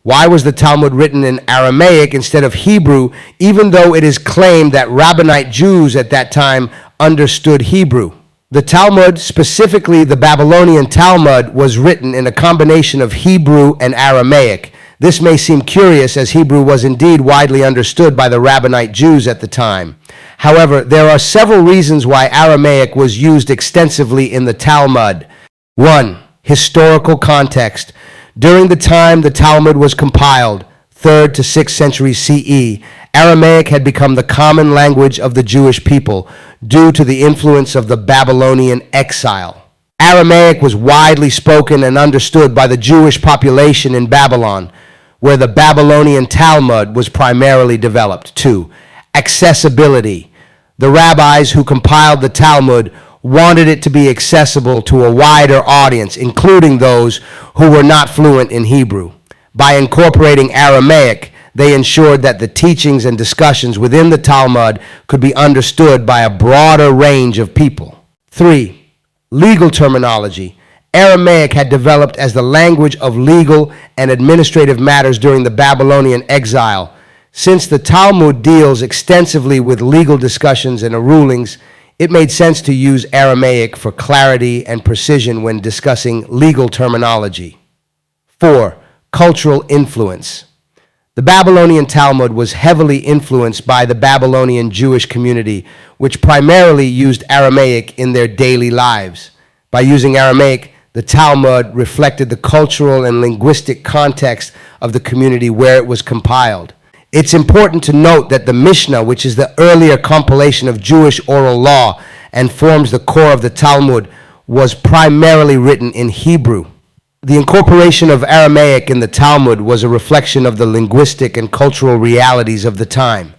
Why was the Talmud written in Aramaic instead of Hebrew, even though it is claimed that Rabbanite Jews at that time understood Hebrew? The Talmud, specifically the Babylonian Talmud, was written in a combination of Hebrew and Aramaic. This may seem curious, as Hebrew was indeed widely understood by the Rabbanite Jews at the time. However, there are several reasons why Aramaic was used extensively in the Talmud. 1. Historical context. During the time the Talmud was compiled, 3rd to 6th century CE, Aramaic had become the common language of the Jewish people due to the influence of the Babylonian exile. Aramaic was widely spoken and understood by the Jewish population in Babylon, where the Babylonian Talmud was primarily developed. 2. Accessibility. The rabbis who compiled the Talmud wanted it to be accessible to a wider audience, including those who were not fluent in Hebrew. By incorporating Aramaic, they ensured that the teachings and discussions within the Talmud could be understood by a broader range of people. 3. Legal terminology. Aramaic had developed as the language of legal and administrative matters during the Babylonian exile. Since the Talmud deals extensively with legal discussions and rulings, it made sense to use Aramaic for clarity and precision when discussing legal terminology. 4. Cultural influence. The Babylonian Talmud was heavily influenced by the Babylonian Jewish community, which primarily used Aramaic in their daily lives. By using Aramaic, the Talmud reflected the cultural and linguistic context of the community where it was compiled. It's important to note that the Mishnah, which is the earlier compilation of Jewish oral law and forms the core of the Talmud, was primarily written in Hebrew. The incorporation of Aramaic in the Talmud was a reflection of the linguistic and cultural realities of the time.